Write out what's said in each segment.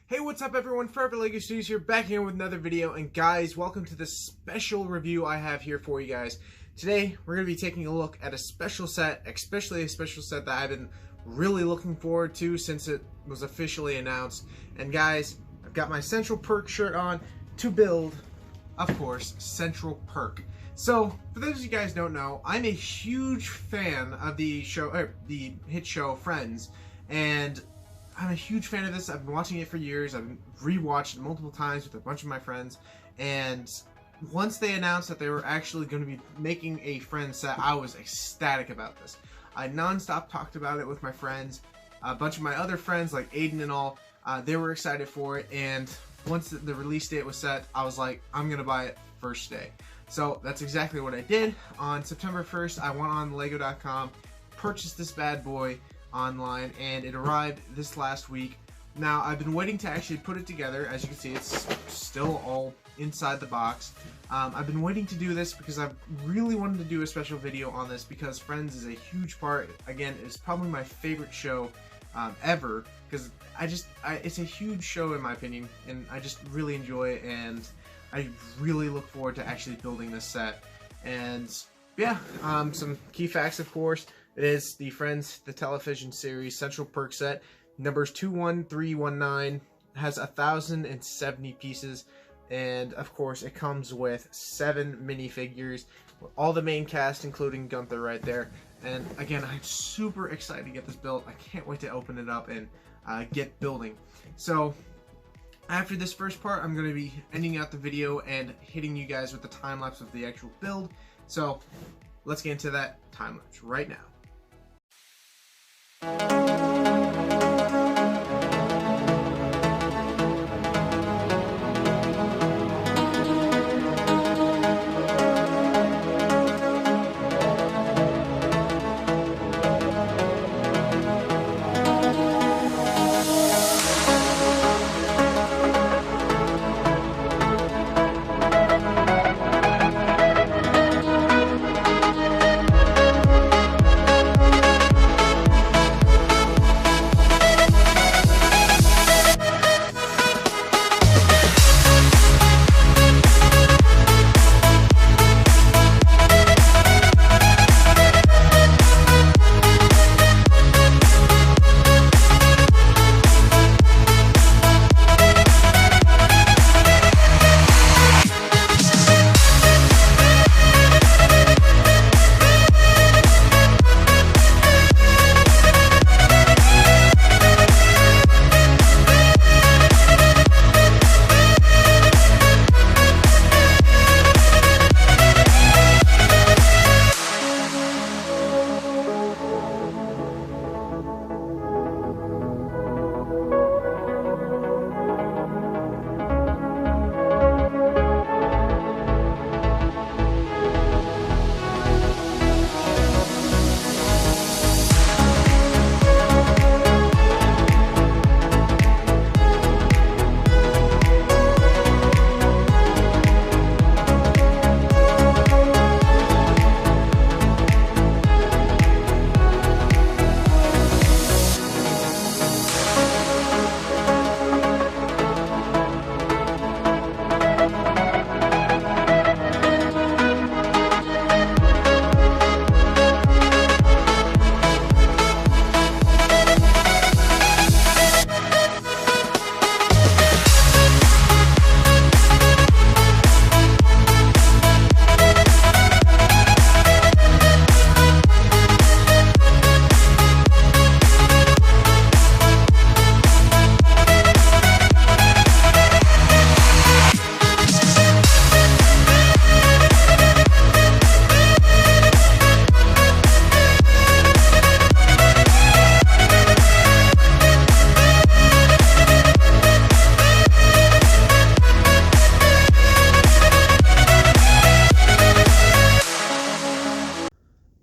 Hey, what's up everyone, F.R.I.E.N.D.S here, back here with another video, and guys, welcome to this special review I have here for you guys. Today, we're going to be taking a look at a special set, especially a special set that I've been really looking forward to since it was officially announced. And guys, I've got my Central Perk shirt on to build, of course, Central Perk. So, for those of you guys who don't know, I'm a huge fan of the show, the hit show Friends, and I'm a huge fan of this. I've been watching it for years. I've rewatched it multiple times with a bunch of my friends. And once they announced that they were actually going to be making a Friends set, I was ecstatic about this. I nonstop talked about it with my friends. A bunch of my other friends, like Aiden and all, they were excited for it. And once the release date was set, I was like, I'm going to buy it first day. So that's exactly what I did. On September 1st, I went on Lego.com, purchased this bad boy online, and it arrived this last week. Now, I've been waiting to actually put it together. As you can see, it's still all inside the box. I've been waiting to do this because I've really wanted to do a special video on this because Friends is a huge part. Again, it's probably my favorite show ever because it's a huge show in my opinion, and I just really enjoy it, and I really look forward to actually building this set. And yeah, some key facts, of course. It is the Friends, the television series, Central Perk set. Numbers 21319, has 1,070 pieces. And, of course, it comes with 7 minifigures. All the main cast, including Gunther right there. And, again, I'm super excited to get this built. I can't wait to open it up and get building. So, after this first part, I'm going to be ending out the video and hitting you guys with the time-lapse of the actual build. So, let's get into that time-lapse right now.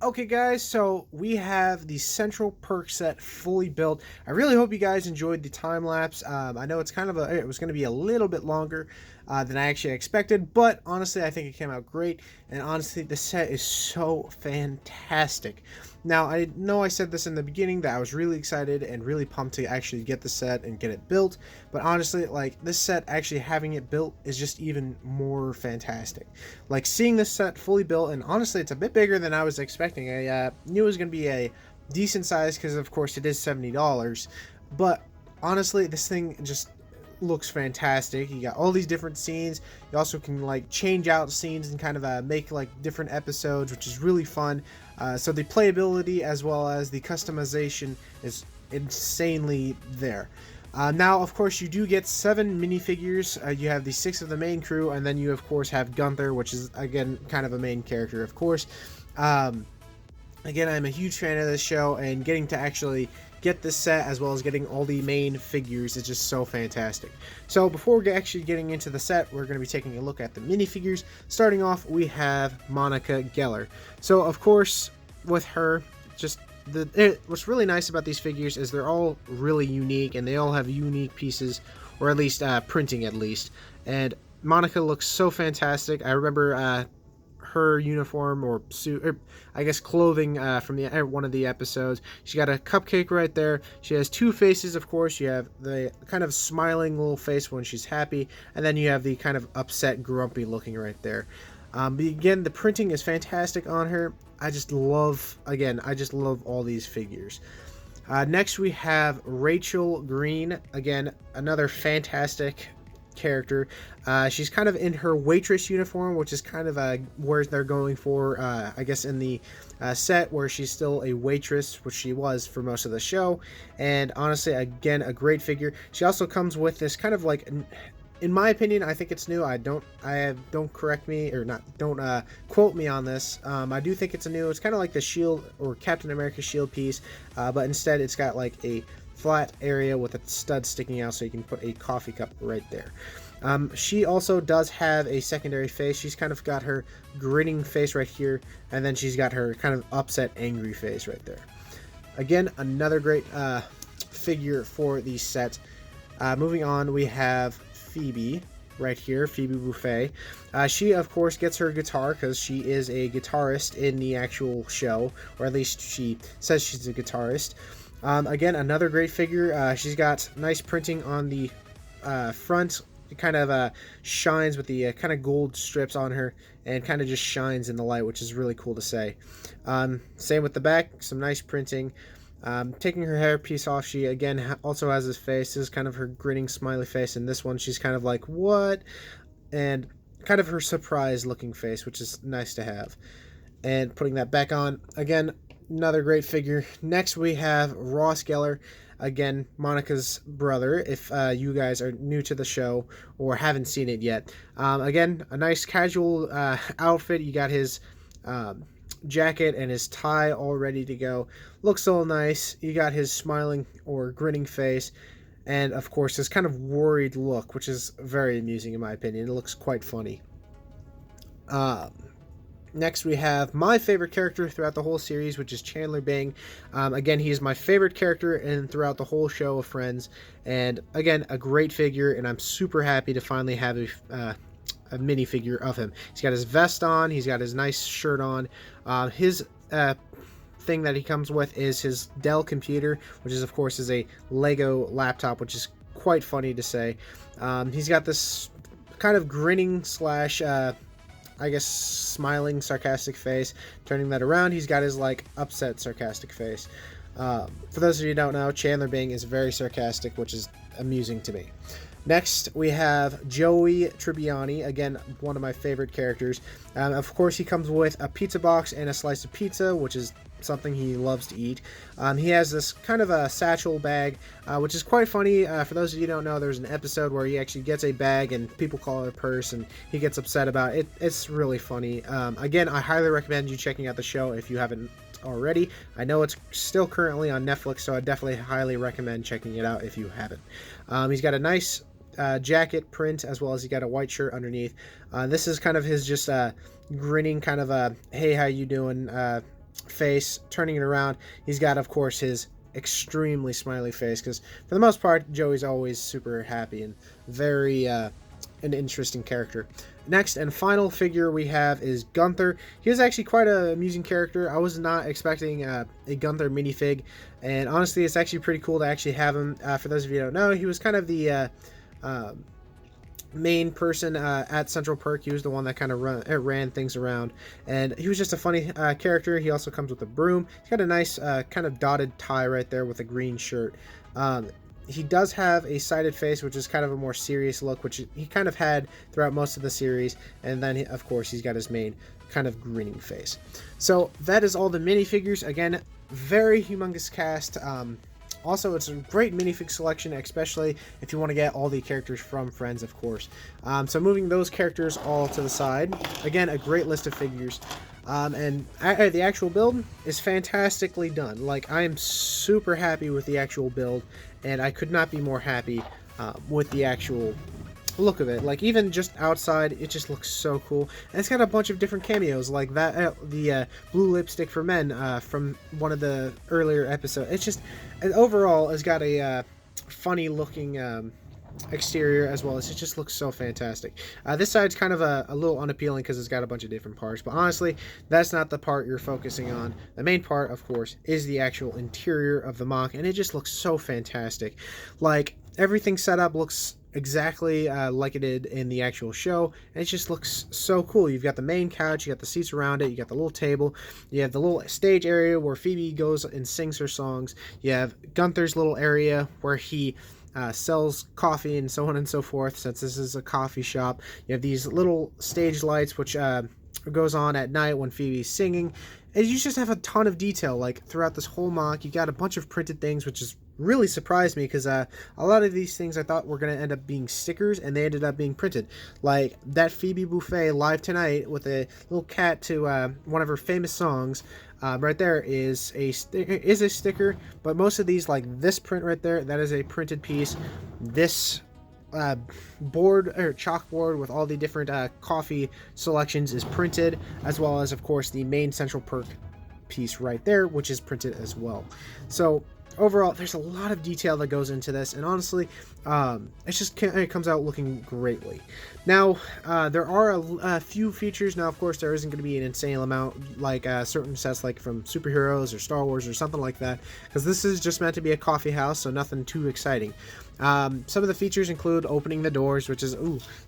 Okay guys, so we have the Central Perk set fully built. I really hope you guys enjoyed the time lapse. I know it's kind of it was going to be a little bit longer than I actually expected, but honestly I think it came out great, and honestly the set is so fantastic. Now, I know I said this in the beginning that I was really excited and really pumped to actually get the set and get it built, but honestly, like, this set, actually having it built is just even more fantastic. Seeing this set fully built, and honestly, it's a bit bigger than I was expecting. I knew it was going to be a decent size because, of course, it is $70, but honestly, this thing just looks fantastic. You got all these different scenes. You also can change out scenes and kind of make different episodes, which is really fun. So the playability as well as the customization is insanely there. Now, of course, you do get 7 minifigures. You have the 6 of the main crew, and then you, of course, have Gunther, which is, again, kind of a main character, of course. Again, I'm a huge fan of this show, and getting to actually get this set as well as getting all the main figures is just so fantastic. So before we're actually getting into the set, we're going to be taking a look at the minifigures. Starting off, we have Monica Geller. So of course, with her, what's really nice about these figures is they're all really unique, and they all have unique pieces, or at least printing at least. And Monica looks so fantastic. I remember her uniform or suit, or I guess clothing from one of the episodes. She got a cupcake right there. She has 2 faces, of course. You have the kind of smiling little face when she's happy, and then you have the kind of upset, grumpy looking right there. But again, the printing is fantastic on her. I just love all these figures. Next, we have Rachel Green. Again, another fantastic character. She's kind of in her waitress uniform, which is kind of where they're going for, I guess, in the set, where she's still a waitress, which she was for most of the show. And honestly, again, a great figure. She also comes with this kind of in my opinion, I think it's new. Don't correct me, or not, don't quote me on this. I do think it's it's kind of like the shield, or Captain America shield piece, but instead it's got a flat area with a stud sticking out, so you can put a coffee cup right there. She also does have a secondary face. She's kind of got her grinning face right here, and then she's got her kind of upset, angry face right there. Again, another great figure for the set. Moving on, we have Phoebe right here, Phoebe Buffay. She, of course, gets her guitar because she is a guitarist in the actual show, or at least she says she's a guitarist. Again, another great figure. She's got nice printing on the front. It kind of shines with the kind of gold strips on her, and kind of just shines in the light, which is really cool to say. Same with the back, some nice printing. Taking her hairpiece off, she again also has this face. This is kind of her grinning smiley face, and this one she's kind of like, what? And kind of her surprised looking face, which is nice to have. And putting that back on, again, another great figure. Next we have Ross Geller, again, Monica's brother, if you guys are new to the show or haven't seen it yet. Again, a nice casual outfit. You got his jacket and his tie all ready to go. Looks so nice. You got his smiling or grinning face, and of course this kind of worried look, which is very amusing in my opinion. It looks quite funny. Next we have my favorite character throughout the whole series, which is Chandler Bing. Again, he is my favorite character throughout the whole show of Friends, and again, a great figure, and I'm super happy to finally have a minifigure of him. He's got his vest on, he's got his nice shirt on. His thing that he comes with is his Dell computer, which is, of course, is a Lego laptop, which is quite funny to say. He's got this kind of grinning slash I guess smiling sarcastic face. Turning that around, he's got his upset sarcastic face. For those of you who don't know, Chandler Bing is very sarcastic, which is amusing to me. Next, we have Joey Tribbiani, again, one of my favorite characters. Of course, he comes with a pizza box and a slice of pizza, which is something he loves to eat. He has this kind of a satchel bag, which is quite funny. For those of you who don't know, there's an episode where he actually gets a bag and people call it a purse, and he gets upset about it. It's really funny. Again, I highly recommend you checking out the show if you haven't already. I know it's still currently on Netflix, so I definitely highly recommend checking it out if you haven't. He's got a nice jacket print, as well as he got a white shirt underneath. This is kind of his just grinning kind of a hey, how you doing face. Turning it around, he's got, of course, his extremely smiley face, because for the most part Joey's always super happy and very an interesting character. next and final figure we have is Gunther. He was actually quite an amusing character. I was not expecting a Gunther minifig, and honestly, it's actually pretty cool to actually have him. For those of you who don't know, he was kind of the main person at Central Perk. He was the one that kind of ran things around, and he was just a funny character. He also comes with a broom. He's got a nice kind of dotted tie right there with a green shirt. He does have a sided face, which is kind of a more serious look, which he kind of had throughout most of the series. And then, of course, he's got his main kind of grinning face. So that is all the minifigures. Again, very humongous cast. Also, it's a great minifig selection, especially if you want to get all the characters from Friends, of course. So moving those characters all to the side. Again, a great list of figures. And the actual build is fantastically done. Like, I am super happy with the actual build, and I could not be more happy with the actual look of it. Like, even just outside, it just looks so cool. And it's got a bunch of different cameos, like that the blue lipstick for men from one of the earlier episodes. It's just, overall, it's got a funny looking exterior, as well as it just looks so fantastic. This side's kind of a little unappealing because it's got a bunch of different parts, but honestly, that's not the part you're focusing on. The main part, of course, is the actual interior of the MOC, and it just looks so fantastic. Like, everything set up looks exactly like it did in the actual show, and it just looks so cool. You've got the main couch, you got the seats around it, you got the little table, you have the little stage area where Phoebe goes and sings her songs, you have Gunther's little area where he sells coffee and so on and so forth, since this is a coffee shop. You have these little stage lights which goes on at night when Phoebe's singing, and you just have a ton of detail like throughout this whole MOC. You got a bunch of printed things, which is really surprised me, because a lot of these things I thought were going to end up being stickers, and they ended up being printed. Like that Phoebe Buffet Live Tonight with a little cat to one of her famous songs. Right there is a sticker, but most of these, like this print right there, that is a printed piece. This board or chalkboard with all the different coffee selections is printed, as well as, of course, the main Central Perk piece right there, which is printed as well. So overall, there's a lot of detail that goes into this, and honestly, it comes out looking greatly. Now, there are a few features. Now, of course, there isn't going to be an insane amount like certain sets like from superheroes or Star Wars or something like that, because this is just meant to be a coffee house, so nothing too exciting. Some of the features include opening the doors, which is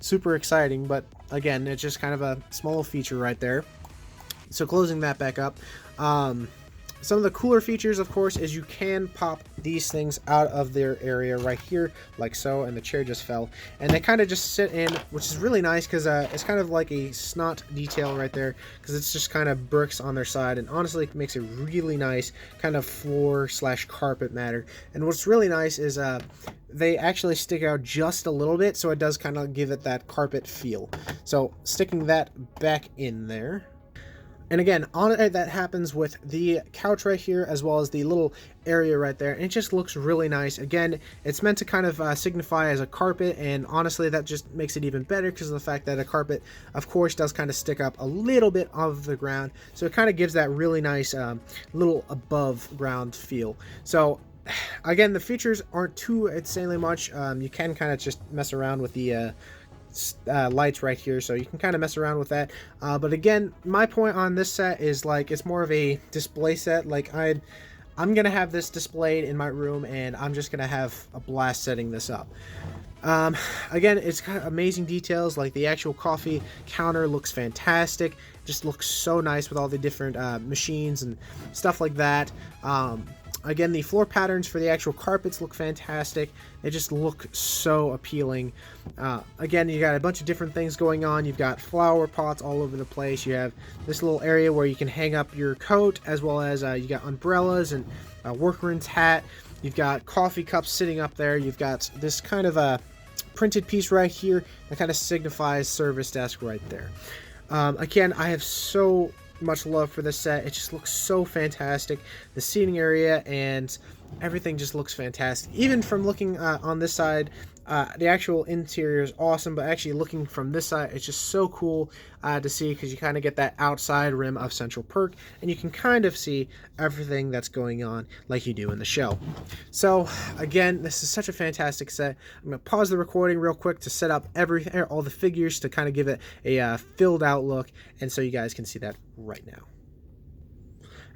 super exciting, but again, it's just kind of a small feature right there. So closing that back up. Some of the cooler features, of course, is you can pop these things out of their area right here, like so, and the chair just fell. And they kind of just sit in, which is really nice, because it's kind of like a snot detail right there, because it's just kind of bricks on their side, and honestly, it makes a really nice kind of floor/carpet matter. And what's really nice is they actually stick out just a little bit, so it does kind of give it that carpet feel. So sticking that back in there. And again, that happens with the couch right here, as well as the little area right there. And it just looks really nice. Again, it's meant to kind of signify as a carpet, and honestly, that just makes it even better because of the fact that a carpet, of course, does kind of stick up a little bit off the ground. So it kind of gives that really nice little above ground feel. So again, the features aren't too insanely much. You can kind of just mess around with the lights right here, so you can kind of mess around with that, but again, my point on this set is like it's more of a display set. Like I'm gonna have this displayed in my room, and I'm just gonna have a blast setting this up. Again, it's got amazing details, like the actual coffee counter looks fantastic, just looks so nice with all the different machines and stuff like that. Again, the floor patterns for the actual carpets look fantastic. They just look so appealing. Again, you got a bunch of different things going on. You've got flower pots all over the place. You have this little area where you can hang up your coat, as well as you got umbrellas and a workman's hat. You've got coffee cups sitting up there. You've got this kind of a printed piece right here that kind of signifies service desk right there. Again, I have so much love for this set. It just looks so fantastic. The seating area and Everything just looks fantastic. Even from looking on this side, the actual interior is awesome, but actually looking from this side, it's just so cool to see, because you kind of get that outside rim of Central Perk, and you can kind of see everything that's going on like you do in the show. So again, this is such a fantastic set. I'm going to pause the recording real quick to set up everything, all the figures, to kind of give it a filled out look, and so you guys can see that right now.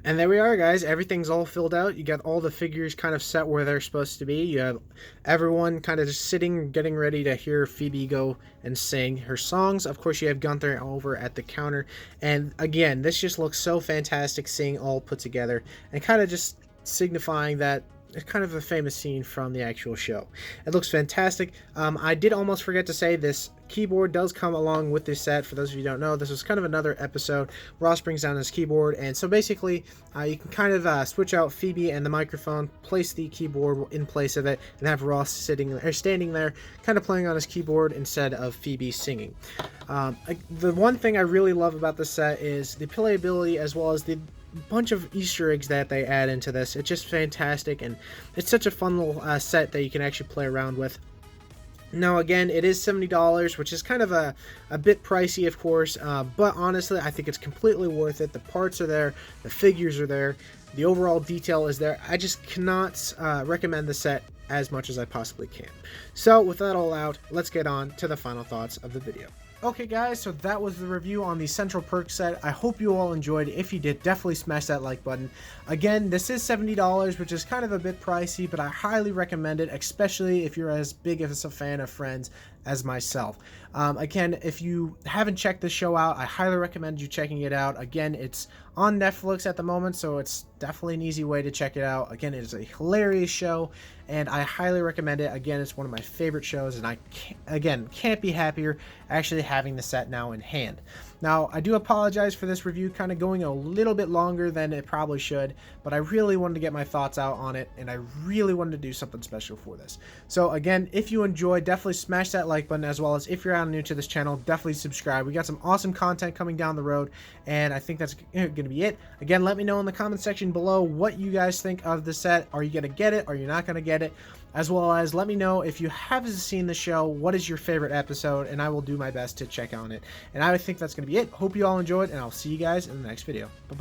And there we are, guys. Everything's all filled out. You got all the figures kind of set where they're supposed to be. You have everyone kind of just sitting, getting ready to hear Phoebe go and sing her songs. Of course, you have Gunther over at the counter. And again, this just looks so fantastic, seeing all put together and kind of just signifying that it's kind of a famous scene from the actual show. It looks fantastic. I did almost forget to say this keyboard does come along with this set. For those of you who don't know, this was kind of another episode. Ross brings down his keyboard, and so basically you can kind of switch out Phoebe and the microphone, place the keyboard in place of it, and have Ross standing there kind of playing on his keyboard instead of Phoebe singing. The one thing I really love about this set is the playability, as well as the bunch of Easter eggs that they add into this. It's just fantastic, and it's such a fun little set that you can actually play around with. Now again, it is $70, which is kind of a bit pricey, of course, but honestly I think it's completely worth it. The parts are there, the figures are there, the overall detail is there. I just cannot recommend the set as much as I possibly can. So with that all out, let's get on to the final thoughts of the video. Okay guys, so that was the review on the Central Perk set. I hope you all enjoyed. If you did, definitely smash that like button. Again, this is $70, which is kind of a bit pricey, but I highly recommend it, especially if you're as big of a fan of Friends as myself. Again, if you haven't checked this show out, I highly recommend you checking it out. Again, it's on Netflix at the moment, so it's definitely an easy way to check it out. Again, it is a hilarious show, and I highly recommend it. Again, it's one of my favorite shows, and I can't be happier actually having the set now in hand. Now, I do apologize for this review kind of going a little bit longer than it probably should, but I really wanted to get my thoughts out on it, and I really wanted to do something special for this. So again, if you enjoyed, definitely smash that like button, as well as if you're new to this channel, definitely subscribe. We got some awesome content coming down the road, and I think that's going to be it. Again, let me know in the comment section below what you guys think of the set. Are you going to get it? Are you not going to get it? As well as let me know, if you haven't seen the show, what is your favorite episode, and I will do my best to check on it. And I think that's going to be it. Hope you all enjoyed, and I'll see you guys in the next video. Bye-bye.